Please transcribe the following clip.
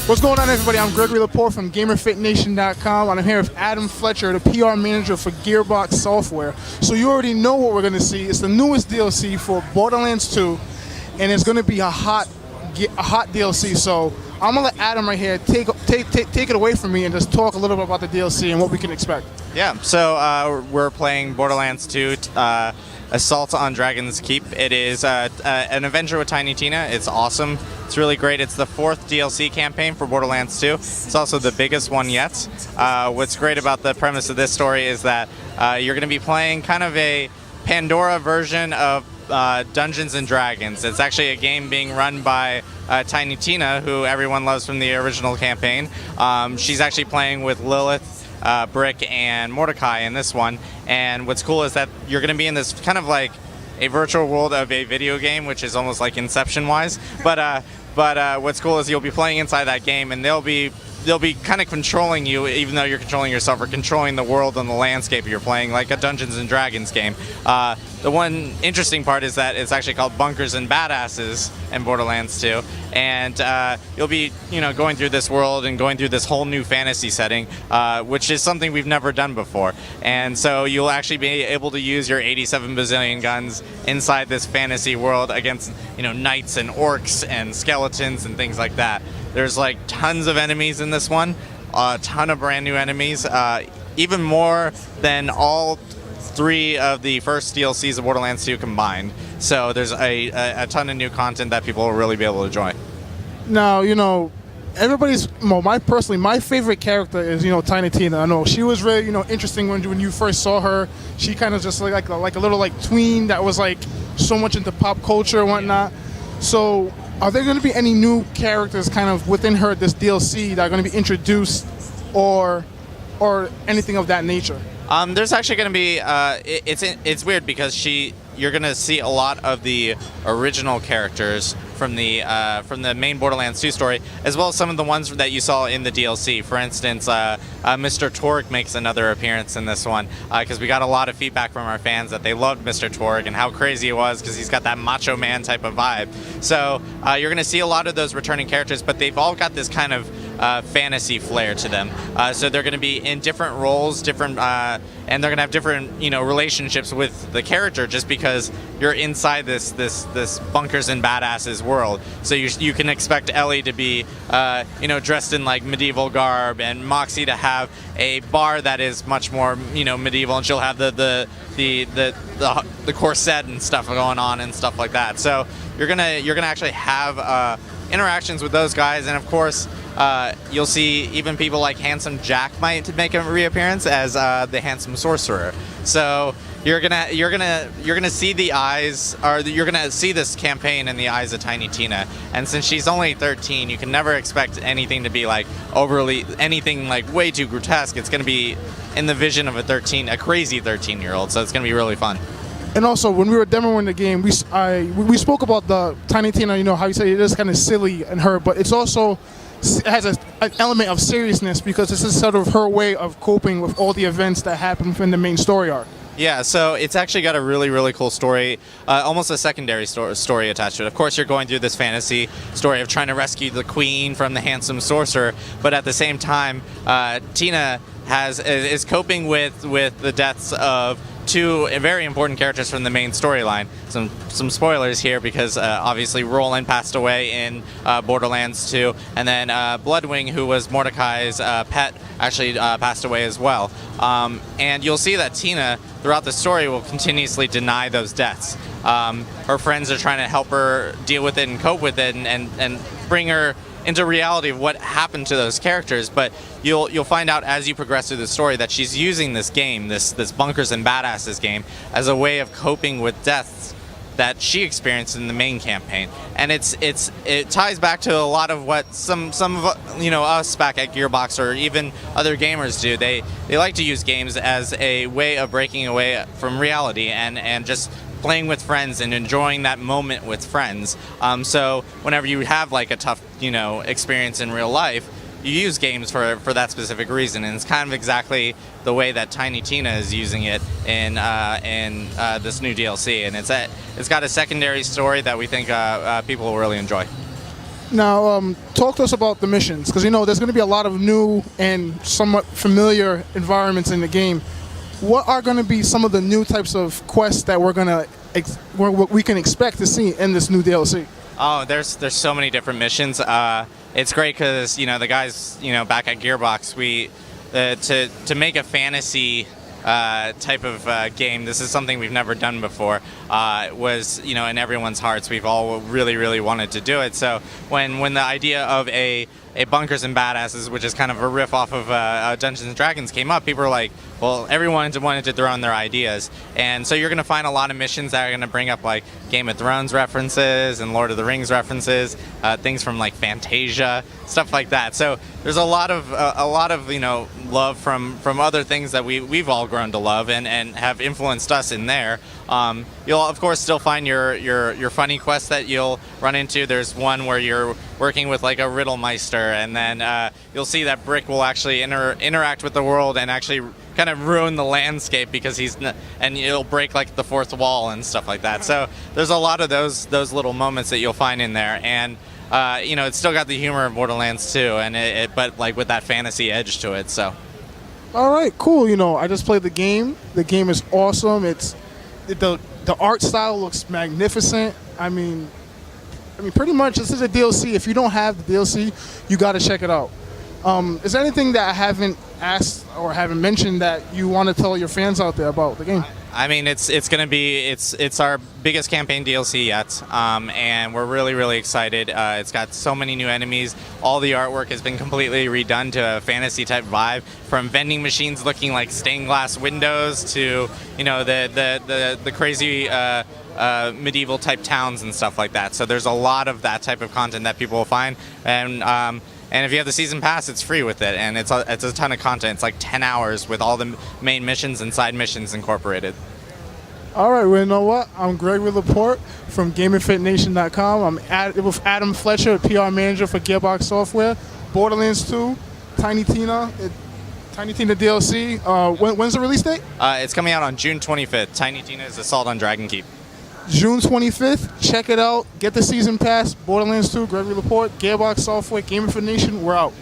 What's going on, everybody? I'm Gregory Laporte from GamerFitNation.com, and I'm here with Adam Fletcher, the PR manager for Gearbox Software. So you already know what we're going to see. It's the newest DLC for Borderlands 2, and it's going to be a hot DLC. So I'm going to let Adam right here take it away from me and just talk a little bit about the DLC and what we can expect. Yeah, so we're playing Borderlands 2, Assault on Dragon's Keep. It is an adventure with Tiny Tina. It's awesome. It's really great. It's the 4th DLC campaign for Borderlands 2. It's also the biggest one yet. What's great about the premise of this story is that you're going to be playing kind of a Pandora version of Dungeons and Dragons. It's actually a game being run by Tiny Tina, who everyone loves from the original campaign. She's actually playing with Lilith, Brick, and Mordecai in this one. And what's cool is that you're going to be in this kind of like a virtual world of a video game, which is almost like Inception-wise. But what's cool is you'll be playing inside that game, and they'll be kind of controlling you, even though you're controlling yourself, or controlling the world and the landscape you're playing, like a Dungeons and Dragons game. The one interesting part is that it's actually called Bunkers and Badasses in Borderlands 2, and you'll be, going through this world and going through this whole new fantasy setting, which is something we've never done before. And so you'll actually be able to use your 87 bazillion guns inside this fantasy world against, knights and orcs and skeletons and things like that. There's like tons of enemies in this one, a ton of brand new enemies, even more than all 3 of the first DLCs of Borderlands 2 combined. So there's a ton of new content that people will really be able to enjoy. Now, my favorite character is, Tiny Tina. I know she was really, interesting when you first saw her. She kind of just like a little tween that was like so much into pop culture and whatnot. So are there going to be any new characters kind of within her, this DLC, that are going to be introduced or anything of that nature? There's actually going to be, it's weird because you're going to see a lot of the original characters from the main Borderlands 2 story, as well as some of the ones that you saw in the DLC. For instance, Mr. Torg makes another appearance in this one, because we got a lot of feedback from our fans that they loved Mr. Torg and how crazy he was, because he's got that macho man type of vibe. So you're going to see a lot of those returning characters, but they've all got this kind of fantasy flair to them. So they're going to be in different roles, and they're going to have different, relationships with the character, just because you're inside this Bunkers and Badasses world. So you can expect Ellie to be, dressed in like medieval garb, and Moxie to have a bar that is much more, medieval, and she'll have the corset and stuff going on and stuff like that. So you're gonna actually have interactions with those guys, and of course, you'll see even people like Handsome Jack might make a reappearance as the Handsome Sorcerer. So you're gonna see the eyes, or you're gonna see this campaign in the eyes of Tiny Tina. And since she's only 13, you can never expect anything to be like overly anything like way too grotesque. It's gonna be in the vision of a crazy 13-year-old. So it's gonna be really fun. And also, when we were demoing the game, we spoke about the Tiny Tina. How you say it is kind of silly in her, but it has an element of seriousness, because this is sort of her way of coping with all the events that happen in the main story arc. Yeah, so it's actually got a really, really cool story, almost a secondary story attached to it. Of course, you're going through this fantasy story of trying to rescue the queen from the Handsome Sorcerer, but at the same time, Tina is coping with the deaths of 2 very important characters from the main storyline. Some spoilers here, because obviously Roland passed away in Borderlands 2, and then Bloodwing, who was Mordecai's pet, actually passed away as well. And you'll see that Tina, throughout the story, will continuously deny those deaths. Her friends are trying to help her deal with it and cope with it, and bring her into reality of what happened to those characters. But you'll find out as you progress through the story that she's using this game, this Bunkers and Badasses game, as a way of coping with deaths that she experienced in the main campaign. And it ties back to a lot of what some of us back at Gearbox, or even other gamers, do. They like to use games as a way of breaking away from reality and just playing with friends and enjoying that moment with friends. So whenever you have like a tough, experience in real life, you use games for that specific reason, and it's kind of exactly the way that Tiny Tina is using it in this new DLC, and it's got a secondary story that we think people will really enjoy. Now, talk to us about the missions, because there's going to be a lot of new and somewhat familiar environments in the game. What are going to be some of the new types of quests that we can expect to see in this new DLC? Oh, there's so many different missions. It's great because the guys back at Gearbox, we to make a fantasy type of game. This is something we've never done before. Was in everyone's hearts. We've all really wanted to do it. So when the idea of a Bunkers and Badasses, which is kind of a riff off of Dungeons and Dragons, came up, people were like, well, everyone wanted to throw in their ideas. And so you're going to find a lot of missions that are going to bring up like Game of Thrones references and Lord of the Rings references, things from like Fantasia, stuff like that. So there's a lot of love from other things that we've all grown to love and have influenced us in there. You'll of course still find your funny quests that you'll run into. There's one where you're working with like a riddle meister, and then you'll see that Brick will actually interact with the world and actually kind of ruin the landscape because and it'll break like the fourth wall and stuff like that. So there's a lot of those little moments that you'll find in there, and it's still got the humor of Borderlands 2, and but like with that fantasy edge to it. So. All right, cool. I just played the game. The game is awesome. The art style looks magnificent. I mean, pretty much this is a DLC. If you don't have the DLC, you got to check it out. Is there anything that I haven't asked or haven't mentioned that you want to tell your fans out there about the game? I mean, it's going to be it's our biggest campaign DLC yet, and we're really excited. It's got so many new enemies. All the artwork has been completely redone to a fantasy type vibe, from vending machines looking like stained glass windows to the crazy medieval type towns and stuff like that. So there's a lot of that type of content that people will find, and if you have the season pass, it's free with it, and it's a ton of content. It's like 10 hours with all the main missions and side missions incorporated. All right, well, you know what? I'm Gregory Laporte from GamerFitNation.com. I'm with Adam Fletcher, PR manager for Gearbox Software. Borderlands 2, Tiny Tina DLC. When's the release date? It's coming out on June 25th. Tiny Tina's Assault on Dragon Keep. June 25th. Check it out. Get the season pass. Borderlands 2, Gregory Laporte, Gearbox Software, GamerFitNation. We're out.